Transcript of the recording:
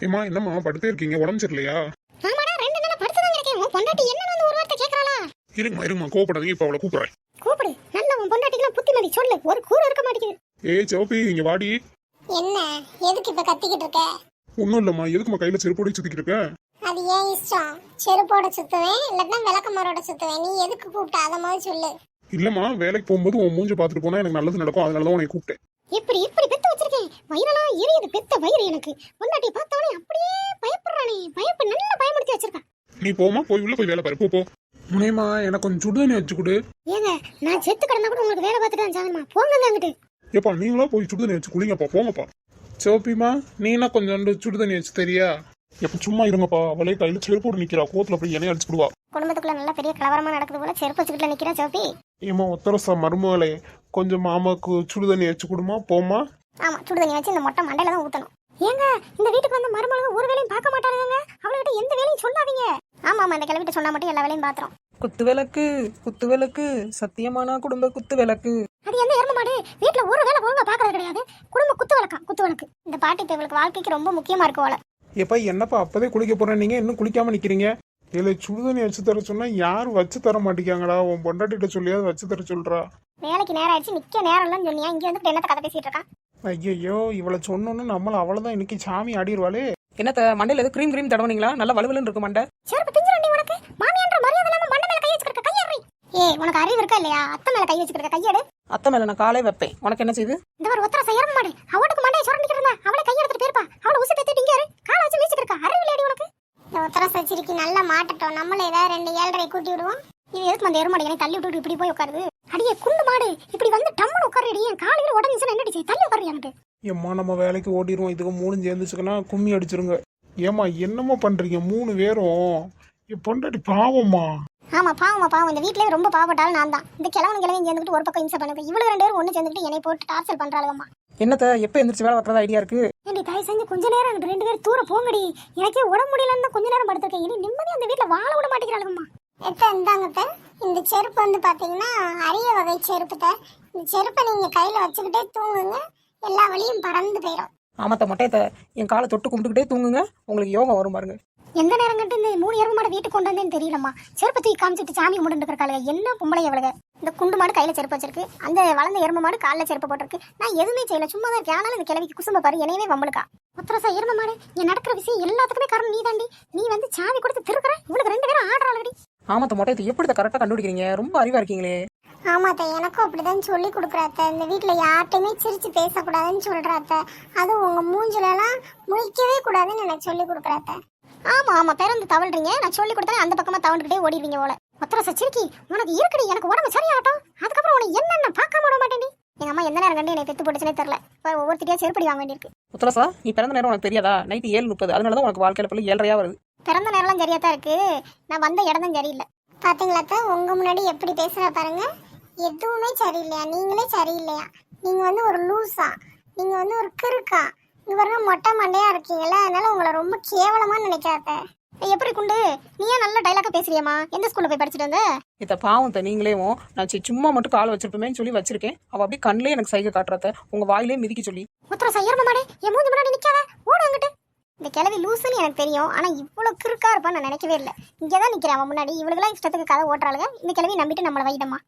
ஏமா என்னம்மா படுத்தே இருக்கீங்க, உடம்பு சரியில்லையா? ஆமாடா 2 நாளா படுத்துதான் இருக்கேன். உன் பொண்டாட்டி என்னன்னு வந்து ஒரு வார்த்தை கேக்குறாளா? இருமா கோவப்படாதீங்க, இப்ப அவளை கூப்பிடுறேன். கூப்பிடு. நல்ல உன் பொண்டாட்டிக்கு புத்திமதி சொல்லு. ஒரு கூறு இருக்க மாட்டேங்குது. ஏய் சிவப்பி, இங்க வாடி. என்ன எதுக்கு இப்ப கத்திக்கிட்டு இருக்க? ஒன்னும் இல்லம்மா, எதுக்குமா கையில செருப்போடி சுத்திக்கிட்டு இருக்க? அது ஏன் இஷ்டம். செருப்போட சுத்துவேன் இல்லன்னா விளக்கமாரோட சுத்துவேன். நீ எதுக்கு கூப்பிட்ட அத மாதிரி சொல்லு. இல்லம்மா, வேலைக்கு போகும்போது உன் மூஞ்ச பாத்துட்டு போனா எனக்கு நல்லது நடக்கும், அதனாலதான் உன்னை கூப்பிட்டேன். இப்படி பெத்து வச்சிருக்கேன். வயிறெல்லாம் எரியுது. பெத்த வயிறு எனக்கு. பொண்டாட்டியை பார்த்தவனே அப்படியே பயப்படுறானே. நல்லா பயமுறுத்தி வச்சிருக்கான். நீ போமா, போய் உள்ள போய் வேலை பாரு. போ முனையமா, எனக்கு கொஞ்சம் சுடுதண்ணி வச்சு கொடு. ஏங்க, நான் செத்து கிடந்தா கூட உங்களுக்கு வேலை பார்த்துட்டு தான் சாகணுமா? போங்க அங்கிட்டு. ஏப்பா நீங்களா போய் சுடுதண்ணி வச்சு குளிங்கப்பா, போங்கப்பா. சிவப்பிமா, நீனா கொஞ்சோண்டு சுடுதண்ணி வச்சு தெரியா? எப்ப சும்மா இருங்கப்பா, அவளே கையில செருப்போடு நிக்கிறா, கோத்துல போய் எண்ணெய் அடிச்சு விடுவா. குடும்பத்துக்குள்ள நல்ல பெரிய கலவரமா நடக்குது போல. செருப்பு வச்சுக்கிட்டு நிக்கிறா சிவப்பி. ஏமா ஒத்தரசா மருமகளே, கொஞ்சம் மாமாக்கு சுடுதண்ணி வச்சு கொடுமா, போமா. ஆமா, சுடுதண்ணி வச்சு இந்த மொட்டை மண்டையில தான் ஊத்தணும். ஏங்க, இந்த வீட்டுக்கு வந்து மருமகளுங்க ஒரு வேலையும் பார்க்க மாட்டாங்க. அவள்கிட்ட எந்த வேலையும் சொல்லாதீங்க. ஆமா, இந்த கிளவிட்ட சொன்னா மட்டும் எல்லா வேலையும் பாத்துறோம். குத்து விளக்கு சத்தியமான குடும்ப குத்து விளக்கு. அது எந்த எரும மாடு வீட்டுல ஒரு வேலை ஒழுங்கா பாக்குறது கிடையாது. குடும்ப குத்து விளக்கு. இந்த பாட்டி தேவளுக்கு வாழ்க்கைக்கு ரொம்ப முக்கியமா இருக்கு போல. எப்ப என்னப்பா அப்பதே குளிக்க போறேன், நீங்க இன்னும் குளிக்காம நிக்கிறீங்க? இல்ல சுடுதண்ணி வச்சு தர சொன்னா யாரும் வச்சு தர மாட்டேங்காங்கடா. உன் பொண்டாட்டிட்ட சொல்லியாவது வச்சு தர சொல்றா. வேலைக்கு நேரம் ஆயிடுச்சு, நிக்க நேரம் இல்லைன்னு சொன்னியா? இங்க வந்து என்னத்த கதை பேசிட்டு இருக்கான்? ஐயோ, இவளை சொன்னோன்னு நம்மள அவ்வளவுதான் இன்னைக்கு சாமி ஆடிடுவாளே. என்னத்த மண்டையில எது கிரீம் தடவனீங்களா? நல்லா வலுவலுன்னு இருக்கு மண்டை. செருப்பு பிஞ்சிரண்டி உனக்கு. மாமியான்ற மரியாதை இல்லாம மண்டை மேல கை வச்சுக்கிற கையேறி. ஏய், உனக்கு அறிவு இருக்கா இல்லையா? அத்தை மேல கை வச்சுக்கிற கையெடு. அத்தை மேல நான் காலே வைப்பேன். உனக்கு என்ன செய்யுது? இந்த ஒரு ஒத்தர செய்யற மாடு. அவளுக்கு மண்டையை சுரண்டிட்டு இருந்தா அவளை கை எடுத்துட்டு போயிருப்பா. அவளை உசி பேத்திட்டு இங்க காலை வச்சு வீசிட்டு இருக்கா. அறிவு இல்லடி உனக்கு? இந்த உத்தர சச்சிரிக்கு நல்லா மாட்டட்டும். நம்மள ஏதாவது 2 ஏழரை கூட்டி விடுவோம். இது எதுக்கு அந்த எருமாடு தள்ளி விட்டு இப்படி போய் உட்காருது? அடியே குண்டு மாடு, இப்படி வந்து டம்முன்னு உட்காருடி. என் காலையில உடஞ்சுன்னா என்னடி செய்ய? தள்ளி உட்காரு எனக்கு. ஏம்மா, நம்ம வேலைக்கு ஓடிடுவோம். இதுக்கு 3 சேர்ந்துச்சுன்னா கும்மி அடிச்சிருங்க. ஏமா என்னம்மா பண்றீங்க 3 பேரும்? என் பொண்டாட்டி பாவம்மா. ஆமா, பாவம். இந்த வீட்லயே ரொம்ப பாவப்பட்டாலும் நான் தான். இந்த கிழவனும் சேர்ந்துட்டு ஒரு பக்கம் இம்சை பண்ணுது. இவ்வளவு 2 பேரும் ஒண்ணு சேர்ந்துட்டு என்னை போட்டு டார்ச்சர் பண்றாளுங்கம்மா. என்னத்த எப்ப எந்திரிச்சு வேலை பார்க்கறதா ஐடியா இருக்கு? ஏண்டி தயவு செஞ்சு கொஞ்ச நேரம் அங்கிட்டு 2 பேரும் தூர போங்கடி. எனக்கே உடம்பு முடியலன்னு தான் கொஞ்ச நேரம் படுத்திருக்கேன். இனி நிம்மதியா அந்த வீட்டுல வாழ விட மாட்டேங்கிறாளுங்கம்மா. இந்தாங்கத்த, இந்த செருப்பு வந்து பாத்தீங்கன்னா அரிய வகை செருப்புத்த. இந்த செருப்பை நீங்க கையில வச்சுக்கிட்டே தூங்குங்க, எல்லா வழியும் பறந்து போயிடும். ஆமாத்த மொட்டையத்த, என் காலை தொட்டு கும்பிட்டுக்கிட்டே தூங்குங்க, உங்களுக்கு யோகம் வரும் பாருங்க. எந்த நேரம் கண்டு இந்த 3 எருமை மாடு வீட்டுக்கு கொண்டு வந்தேன்னு தெரியலம்மா. செருப்பு தூக்கி காமிச்சிட்டு சாமி கும்பிட்டு இருக்காளுங்க. என்ன பொம்பளை அவளுக? இந்த குண்டு மாடு கையில செருப்பு வச்சிருக்கு, அந்த வளர்ந்த எருமை மாடு காலில் செருப்பு போட்டிருக்கு. நான் எதுவுமே செய்யல, சும்மா தான் இருக்கேன். ஆனாலும் இந்த கிழவிக்கு குசும்ப பாரு, என்னையவே வம்பளுக்கா. ஒத்தரசா எருமை மாடு, என் நடக்கிற விஷயம் எல்லாத்துக்குமே காரணம் நீ தாண்டி. நீ வந்து சாவி கொடுத்து திருக்குற. இவளுக்கு 2 பேரும் ஆடுறாளுடி. ஆமாத்த மொட்டையத்தை எப்படி கரெக்டா கண்டுபிடிக்கிறீங்க? ரொம்ப அறிவா இருக்கீங்களே. ஆமாத்த, எனக்கும் அப்படிதான் சொல்லி கொடுக்குறாத்த. இந்த வீட்டுல யார்ட்டையுமே சிரிச்சு பேசக்கூடாதுன்னு சொல்றாத்த. அதுவும் உங்க மூஞ்சிலலாம் முழிக்கவே கூடாதுன்னு எனக்கு சொல்லி கொடுக்குறாத்த. ஆமா, பிறந்து தவழ்றீங்க. நான் சொல்லி கொடுத்தேன், அந்த பக்கமா தவண்டுகிட்டே ஓடிடுவீங்க போல. ஒத்தரசா சிரிக்கி, உனக்கு இருக்குடி. எனக்கு உடம்பு சரியாகட்டும், அதுக்கப்புறம் உனக்கு என்னென்ன பார்க்காம விட மாட்டேன்டி. எங்க அம்மா எந்த நேரம் கண்டு என்னை பெத்து போட்டுச்சுனே தெரியல. ஒவ்வொருத்திட்டே செருப்படி வாங்க வேண்டியிருக்கு. உத்தரசா, நீ பிறந்த நேரம் உனக்கு தெரியாதா? நைட்டு 7:30. அதனாலதான் உனக்கு வாழ்க்கையில போல 7:30 வருது. பிறந்த நேரம்லாம் சரியா தான் இருக்கு. நான் வந்த இடம் தான் சரியில்லை. பாத்தீங்களாத்த, உங்க முன்னாடி எப்படி பேசுறா பாருங்க. எதுவுமே சரியில்லையா? நீங்களே சரியில்லையா? நீங்க வந்து ஒரு லூசா, நீங்க வந்து ஒரு கிறுக்கா. இங்க பாருங்க, மொட்டை மண்டையா இருக்கீங்களா, அதனால உங்களை ரொம்ப கேவலமா நினைக்காத. எப்படி குண்டு, நீயே நல்ல டைலாக பேசுறியம்மா? எந்த ஸ்கூல்ல போய் படிச்சுட்டு வந்த? இத்த பாவம் நீங்களேவும் நான் சும்மா மட்டும் கால் வச்சிருப்பேன்னு சொல்லி வச்சிருக்கேன். அவ அப்படியே கண்ணிலே எனக்கு சைகை காட்டுறத, உங்க வாயிலே மிதிக்க சொல்லி. உத்தர சையர்ம மாடே, என் மூஞ்சி முன்னாடி நிக்காத, ஓடு அங்கிட்டு. இந்த கிழவி லூசுன்னு எனக்கு தெரியும், ஆனா இவ்வளவு கிறுக்கா இருப்பான்னு நான் நினைக்கவே இல்லை. இங்கதான் நிக்கிறேன் அவன் முன்னாடி. இவளுக்கெல்லாம் இஷ்டத்துக்கு கதை ஓட்டுறாளுங்க. இந்த கிழவி நம்பிட்டு நம்மளை வைடமா.